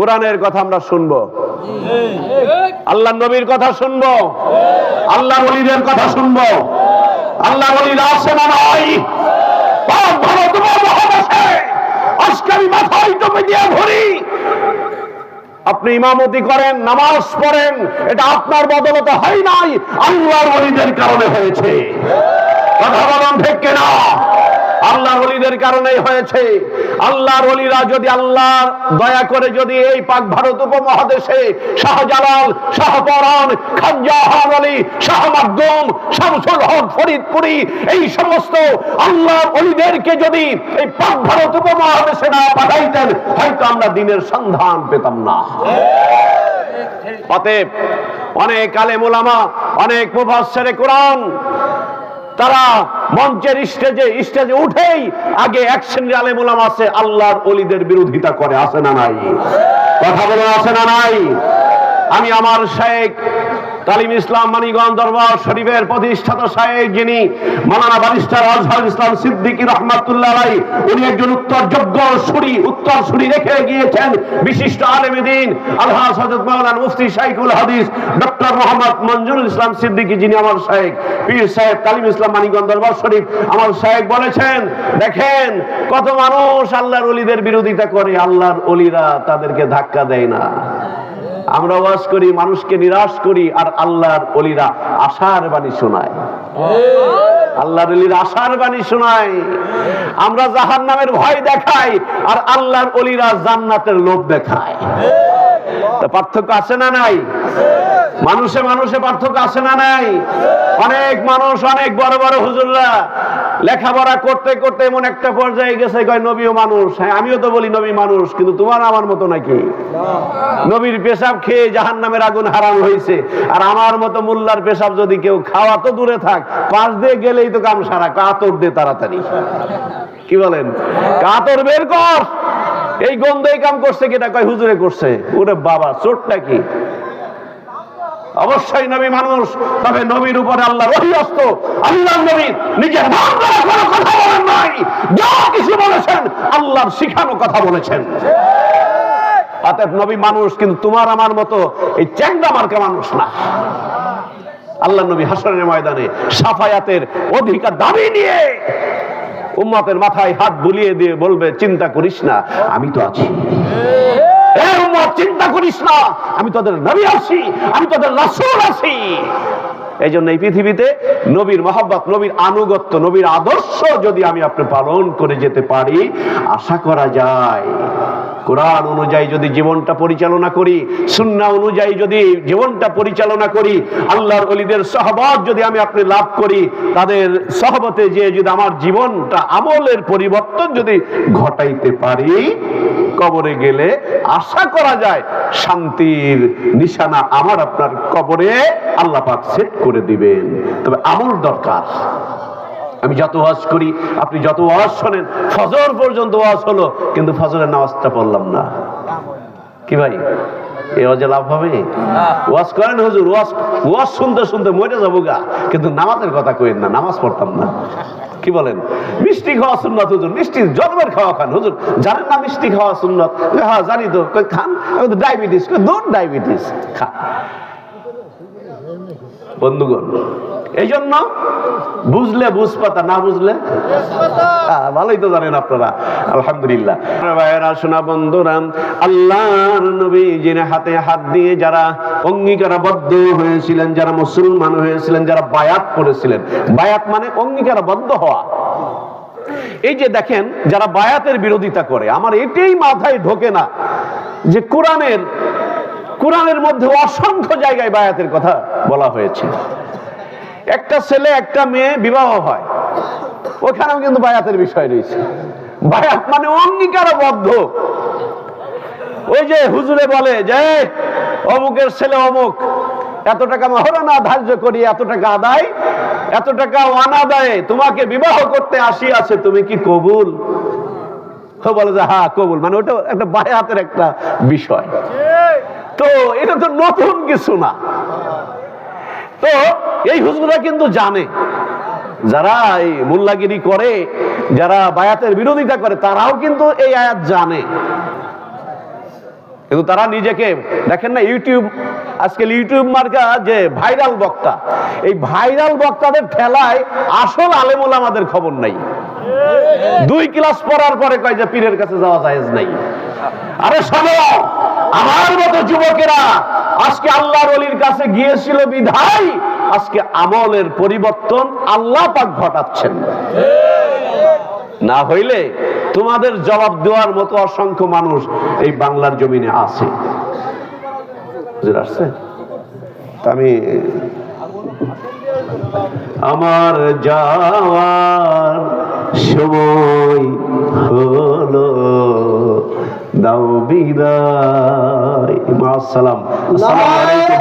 কোরআনের কথা আমরা শুনবো, আল্লাহ নবীর কথা শুনবো, আল্লাহ ওলিদের কথা শুনবো। আল্লাহ ওলিরা আছে না নাই? পাক ভারত মহাদেশে আজকে আমি মাথায় টুপি দিয়ে ঘুরি, আপনি ইমামতি করেন, নামাজ পড়েন, এটা আপনার বদলতে হয় নাই, আল্লাহর ওলিদের কারণে হয়েছে। কথা বলেন ঠিক কিনা? আল্লাহর ওলিদের কারণেই হয়েছে। আল্লাহর ওলিরা যদি আল্লাহর দয়া করে যদি এই পাক ভারত উপমহাদেশে শাহজালাল, শাহপরান, খানজাহান আলী, শাহ মাকদুম, শামসুল হক ফরিদপুরি এই সমস্ত আল্লাহর ওলিদেরকে যদি এই পাক ভারত উপমহাদেশে না পাঠাইতেন, হয়তো আমরা দিনের সন্ধান পেতাম না। অতএব অনেক আলেম ওলামা, অনেক মুফাসসিরে কোরআন তারা মঞ্চের স্টেজে উঠেই আগে এক শ্রেণীর আলেম ওলামা আছে আল্লাহর ওলিদের বিরোধিতা করে, আছে না নাই? কথা বলে আছে না নাই? আমি আমার শেখ তালিম ইসলাম মানিকগঞ্জ দরবার শরীফের প্রতিষ্ঠাতা শেখ যিনি মাওলানা ব্যারিস্টার আজহার ইসলাম সিদ্দিকী রাহমাতুল্লাহ আলাইহি, উনি একজন উত্তরসূরি রেখে গিয়েছেন বিশিষ্ট আলেমে দ্বীন আলহাজ হযরত মাওলানা মুফতি শাইখুল হাদিস ডক্টর মোহাম্মদ মঞ্জুরুল ইসলাম সিদ্দিকী, যিনি আমার শেখ পীর সাহেব তালিম ইসলাম মানিকগঞ্জ দরবার শরীফ। আমার শেখ বলেছেন, দেখেন কত মানুষ আল্লাহর ওলিদের বিরোধিতা করে, আল্লাহর ওলিরা তাদেরকে ধাক্কা দেয় না। আমরা ওয়াজ করি, মানুষকে নিরাশ করি, আর আল্লাহর ওলিরা আশার বাণী শোনায়। আল্লাহর ওলিরা আশার বাণী শোনায়। আমরা জাহান্নামের ভয় দেখাই, আর আল্লাহর ওলিরা জান্নাতের লোভ দেখায়। পার্থক্য আছে না নাই? মানুষে মানুষে পার্থক্য আছে না নাই? অনেক মানুষ, অনেক বড় বড় হুজুররা লেখাপড়া করতে করতে এমন একটা পর্যায়ে গেছে, কয় নবীও মানুষ। হ্যাঁ, আমিও তো বলি নবী মানুষ, কিন্তু তোমার আমার মতো নাকি? নবীর পেশাব খেয়ে জাহান্নামের আগুন হারাম হয়েছে, আর আমার মতো মোল্লার পেশাব যদি কেউ খাওয়া তো দূরে থাক, পাশ দিয়ে গেলেই তো কাম সারা। কাতর দে তাড়াতাড়ি, কি বলেন? কাতর বের কর। এই গন্ধই কাম করছে কিনা? কয় হুজুরে করছে। ওরে বাবা, চোটটা কি? অবশ্যই নবী মানুষ, তবে নবীর উপরে আল্লাহর ওহী আসতো। আল্লাহর নবী নিজের নাম দ্বারা কোনো কথা বলেন নাই, যা কিছু বলেছেন আল্লাহর শিখানো কথা বলেছেন। অতএব নবী মানুষ, কিন্তু তোমার আমার মতো এই চ্যাংড়া মার্কা মানুষ না। আল্লাহর নবী হাসরের ময়দানে শাফায়াতের অধিকার দাবি নিয়ে উম্মতের মাথায় হাত বুলিয়ে দিয়ে বলবে, চিন্তা করিস না, আমি তো আছি। চিন্তা করিস না, আমি তোদের নবী আছি, আমি তোদের রাসূল আছি। এই জন্য এই পৃথিবীতে নবীর মহব্বত, নবীর আনুগত্য, নবীর আদর্শ যদি আমি আপনি পালন করে যেতে পারি, আশা করা যায় কোরআন অনুযায়ী যদি জীবনটা পরিচালনা করি, সুন্নাহ অনুযায়ী যদি জীবনটা পরিচালনা করি, আল্লাহর ওলিদের সহবত যদি আমি আপনি লাভ করি, তাদের সহবতে যে যদি আমার জীবনটা আমলের পরিবর্তন যদি ঘটাইতে পারি, কবরে গেলে আশা করা যায় শান্তির নিশানা আমার আপনার কবরে আল্লাহ পাক সেট করে দিবেন। তবে আমল দরকার। আমি যত ওয়াজ করি, আপনি যত ওয়াজ শোনেন, ফজর পর্যন্ত ওয়াজ হলো, কিন্তু ফজরের নামাজটা পড়লাম না, কি ভাই? এ ওয়াজে লাভ হবে? ওয়াজ করেন হুজুর, ওয়াজ শুনতে শুনতে মরে যাবো গা, কিন্তু নামাজের কথা কইেন না, নামাজ পড়তাম না, কি বলেন? মিষ্টি খাওয়া সুন্নত হুজুর, মিষ্টি জন্মের খাওয়া খান হুজুর, জানেন না মিষ্টি খাওয়া সুন্নত? হ্যাঁ জানি তো। খান, ডায়াবেটিস, দূর ডায়াবেটিস খান। বন্ধুগণ, এই জন্য বুঝলে বুঝপাতা, না বুঝলে ভালোই তো জানেন আপনারা, আলহামদুলিল্লাহ। ভাইয়েরা, শোনা বন্ধুরা, আল্লাহর নবী যিনি হাতে হাত দিয়ে যারা অঙ্গীকারবদ্ধ হয়েছিলেন, যারা মুসলমান হয়েছিলেন, যারা বায়াত করেছিলেন, বায়াত মানে অঙ্গীকারবদ্ধ হওয়া। এই যে দেখেন, যারা বায়াতের বিরোধিতা করে, আমার এটাই মাথায় ঢোকে না যে কোরআনের মধ্যে অসংখ্য জায়গায় বায়াতের কথা বলা হয়েছে। একটা ছেলে একটা মেয়ে বিবাহ হয়, ওখানেও কিন্তু বায়াতের বিষয় রয়েছে। বায়াত মানে অঙ্গীকারবদ্ধ। ওই যে হুজুরে বলে যে অমুকের ছেলে অমুক, এত টাকা মহরানা ধার্য করি, এত টাকা আদায়, এত টাকা অনাদায়ে তোমাকে বিবাহ করতে আসিয়াছে, তুমি কি কবুল? বলে যে হ্যাঁ কবুল, মানে ওটা একটা বায়াতের একটা বিষয়। তো এটা তো নতুন কিছু না। তো এই হুজুররা কিন্তু জানে, যারা এই মোল্লাগিরি করে, যারা বায়াতের বিরোধিতা করে, তারাও কিন্তু এই আয়াত জানে। কিন্তু তারা নিজেকে দেখেন না, ইউটিউব আজকাল ইউটিউব মার্কা যে ভাইরাল বক্তা, এই ভাইরাল বক্তাদের ঠেলায় আসল আলেম ওলামাদের খবর নাই। 2 ক্লাস পড়ার পরে কয় যে পীরের কাছে যাওয়া জায়েজ নাই। আরে শোনো, আমার মতো যুবকেরা আজকে আল্লাহর ওলির কাছে গিয়েছিল বিধায় আজকে আমলের পরিবর্তন আল্লাহ পাক ঘটাচ্ছেন। না হইলে তোমাদের জবাব দেওয়ার মতো অসংখ্য মানুষ এই বাংলার জমিনে আছে। আমি আমার যাওয়ার সময় হলো, দাও বিদায়, মা আসসালাম। আসসালামু আলাইকুম।